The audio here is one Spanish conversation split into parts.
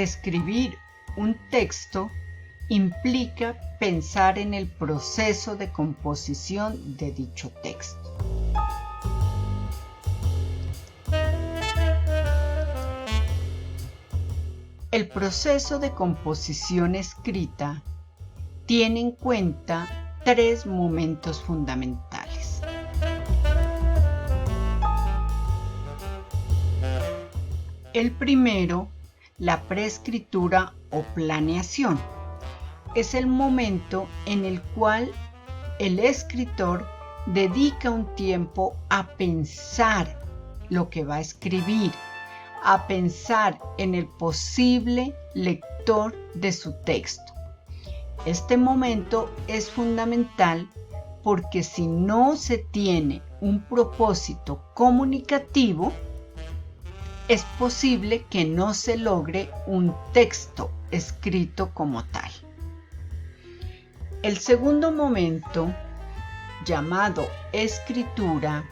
escribir un texto implica pensar en el proceso de composición de dicho texto. El proceso de composición escrita tiene en cuenta 3 momentos fundamentales. El primero, la preescritura o planeación. Es el momento en el cual el escritor dedica un tiempo a pensar lo que va a escribir, a pensar en el posible lector de su texto. Este momento es fundamental porque si no se tiene un propósito comunicativo, es posible que no se logre un texto escrito como tal. El segundo momento, llamado escritura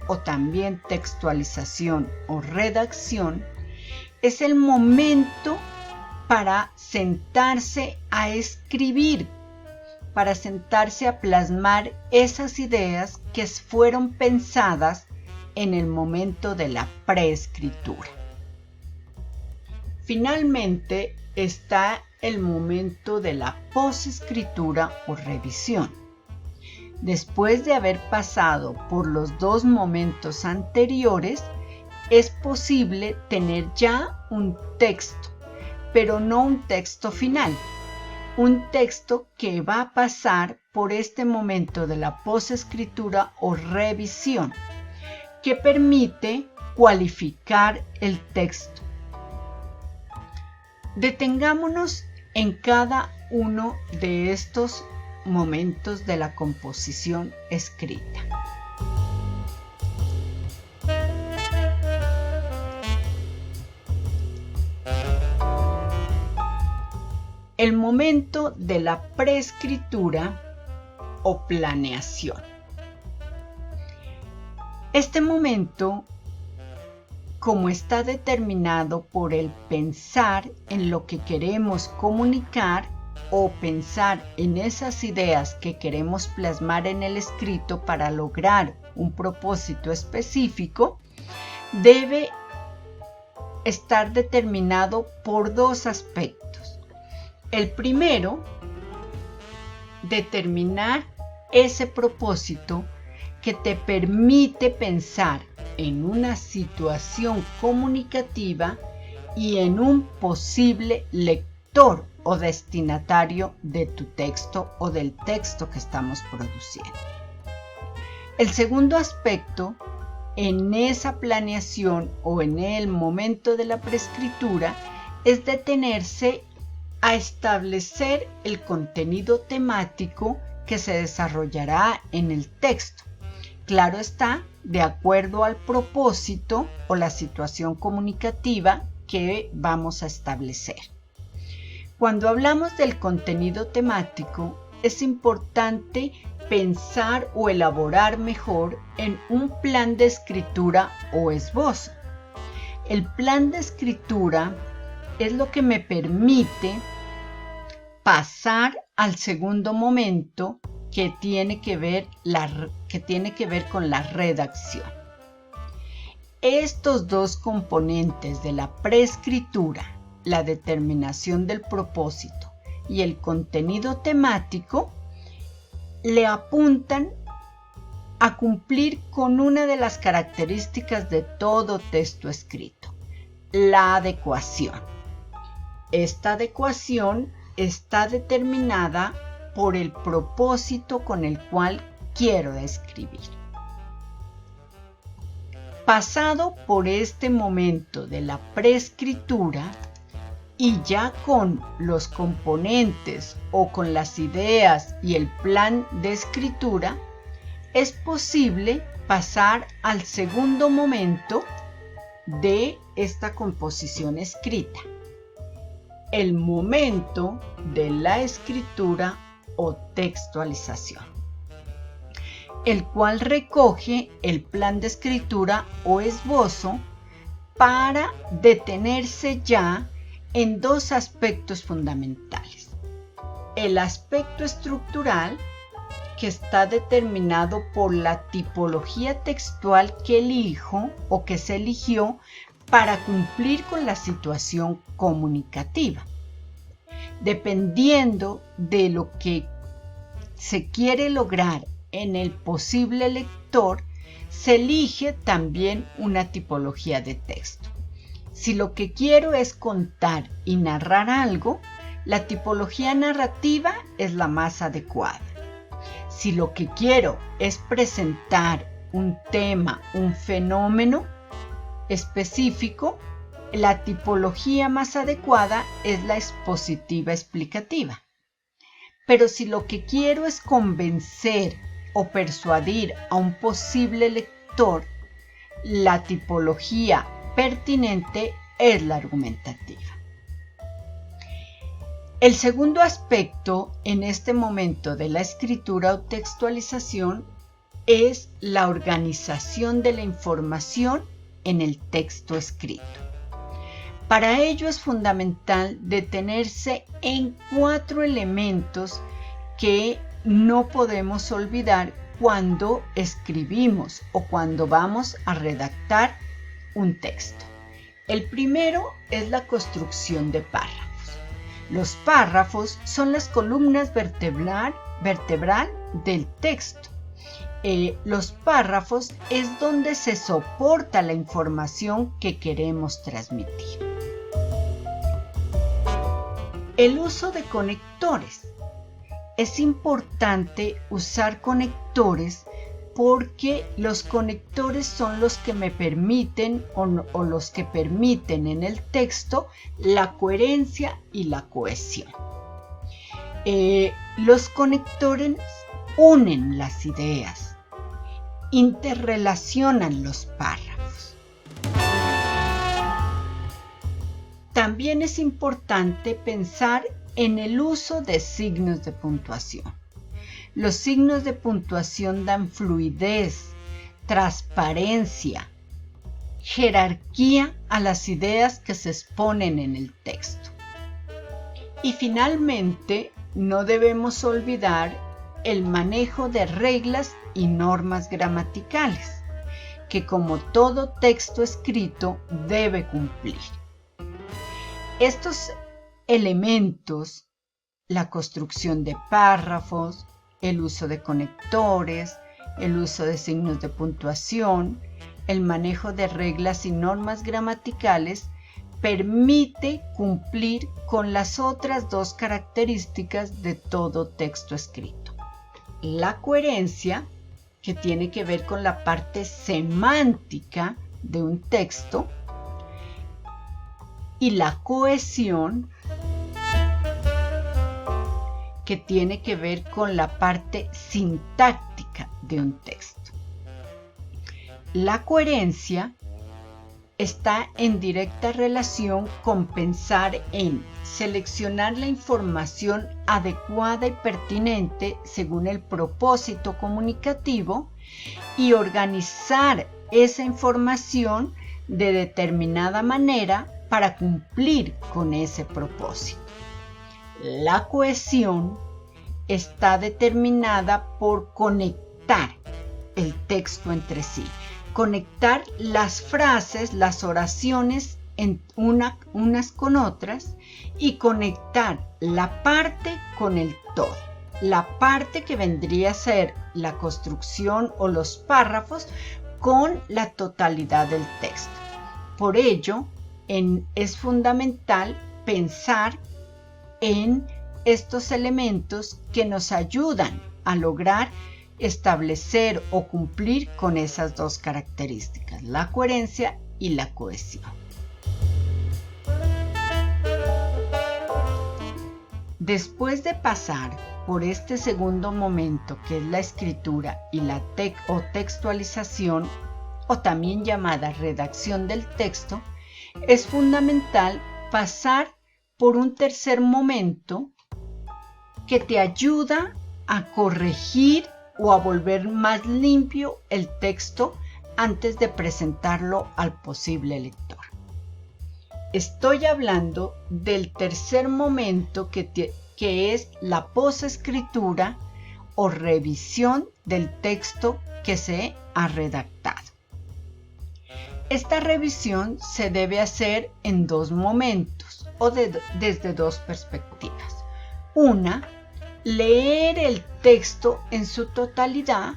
o también textualización o redacción, es el momento para sentarse a escribir, para sentarse a plasmar esas ideas que fueron pensadas en el momento de la preescritura. Finalmente está el momento de la posescritura o revisión. Después de haber pasado por los 2 momentos anteriores, es posible tener ya un texto, pero no un texto final, un texto que va a pasar por este momento de la posescritura o revisión, que permite cualificar el texto. Detengámonos en cada uno de estos momentos de la composición escrita. El momento de la preescritura o planeación. Este momento, como está determinado por el pensar en lo que queremos comunicar o pensar en esas ideas que queremos plasmar en el escrito para lograr un propósito específico, debe estar determinado por 2 aspectos. El primero, determinar ese propósito que te permite pensar en una situación comunicativa y en un posible lector o destinatario de tu texto o del texto que estamos produciendo. El segundo aspecto, en esa planeación o en el momento de la preescritura, es detenerse a establecer el contenido temático que se desarrollará en el texto. Claro está, de acuerdo al propósito o la situación comunicativa que vamos a establecer. Cuando hablamos del contenido temático, es importante pensar o elaborar mejor en un plan de escritura o esbozo. El plan de escritura es lo que me permite pasar al segundo momento que tiene que ver con la redacción. Estos 2 componentes de la preescritura, la determinación del propósito y el contenido temático, le apuntan a cumplir con una de las características de todo texto escrito, la adecuación. Esta adecuación está determinada por el propósito con el cual quiero escribir. Pasado por este momento de la preescritura y ya con los componentes o con las ideas y el plan de escritura, es posible pasar al segundo momento de esta composición escrita, el momento de la escritura o textualización, el cual recoge el plan de escritura o esbozo para detenerse ya en dos aspectos fundamentales. El aspecto estructural, que está determinado por la tipología textual que elijo o que se eligió para cumplir con la situación comunicativa. Dependiendo de lo que se quiere lograr en el posible lector, se elige también una tipología de texto. Si lo que quiero es contar y narrar algo, la tipología narrativa es la más adecuada. Si lo que quiero es presentar un tema, un fenómeno específico, la tipología más adecuada es la expositiva explicativa. Pero si lo que quiero es convencer o persuadir a un posible lector, la tipología pertinente es la argumentativa. El segundo aspecto en este momento de la escritura o textualización es la organización de la información en el texto escrito. Para ello es fundamental detenerse en 4 elementos que no podemos olvidar cuando escribimos o cuando vamos a redactar un texto. El primero es la construcción de párrafos. Los párrafos son las columnas vertebral del texto. Los párrafos es donde se soporta la información que queremos transmitir. El uso de conectores. Es importante usar conectores porque los conectores son los que me permiten o los que permiten en el texto la coherencia y la cohesión. Los conectores unen las ideas, interrelacionan los párrafos. También es importante pensar en el uso de signos de puntuación. Los signos de puntuación dan fluidez, transparencia, jerarquía a las ideas que se exponen en el texto. Y finalmente, no debemos olvidar el manejo de reglas y normas gramaticales, que como todo texto escrito debe cumplir. Estos elementos, la construcción de párrafos, el uso de conectores, el uso de signos de puntuación, el manejo de reglas y normas gramaticales, permite cumplir con las otras 2 características de todo texto escrito. La coherencia, que tiene que ver con la parte semántica de un texto, y la cohesión, que tiene que ver con la parte sintáctica de un texto. La coherencia está en directa relación con pensar en seleccionar la información adecuada y pertinente según el propósito comunicativo y organizar esa información de determinada manera para cumplir con ese propósito. La cohesión está determinada por conectar el texto entre sí, conectar las frases, las oraciones unas con otras y conectar la parte con el todo. La parte que vendría a ser la construcción o los párrafos con la totalidad del texto. Por ello, es fundamental pensar en estos elementos que nos ayudan a lograr establecer o cumplir con esas 2 características, la coherencia y la cohesión. Después de pasar por este segundo momento, que es la escritura y la textualización, o también llamada redacción del texto, es fundamental pasar por un tercer momento que te ayuda a corregir o a volver más limpio el texto antes de presentarlo al posible lector. Estoy hablando del tercer momento que es la posescritura o revisión del texto que se ha redactado. Esta revisión se debe hacer en dos momentos o desde dos perspectivas. Una, leer el texto en su totalidad,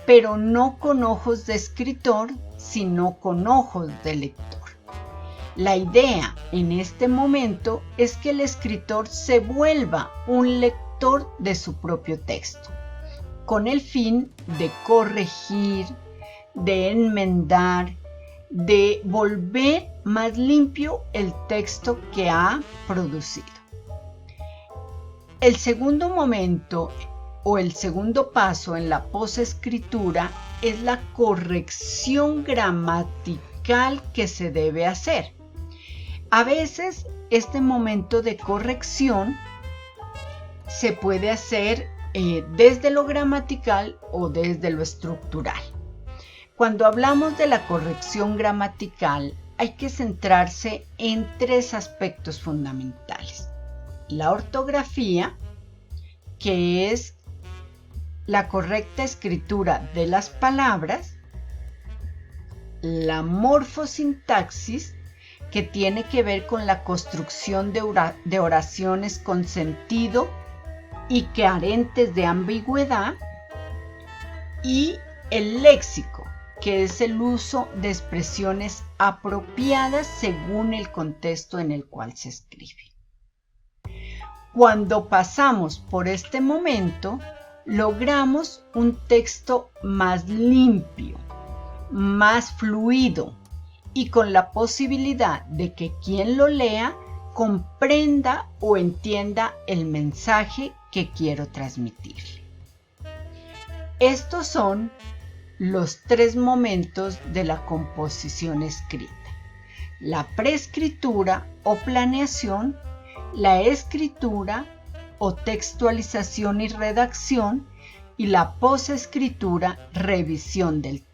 pero no con ojos de escritor, sino con ojos de lector. La idea en este momento es que el escritor se vuelva un lector de su propio texto, con el fin de corregir, de enmendar, de volver más limpio el texto que ha producido. El segundo momento o el segundo paso en la posescritura es la corrección gramatical que se debe hacer. A veces este momento de corrección se puede hacer desde lo gramatical o desde lo estructural. Cuando hablamos de la corrección gramatical, hay que centrarse en tres aspectos fundamentales. La ortografía, que es la correcta escritura de las palabras, la morfosintaxis, que tiene que ver con la construcción de oraciones con sentido y carentes de ambigüedad, y el léxico, que es el uso de expresiones apropiadas según el contexto en el cual se escribe. Cuando pasamos por este momento, logramos un texto más limpio, más fluido y con la posibilidad de que quien lo lea comprenda o entienda el mensaje que quiero transmitirle. Estos son los tres momentos de la composición escrita: la preescritura o planeación, la escritura o textualización y redacción, y la posescritura, revisión del texto.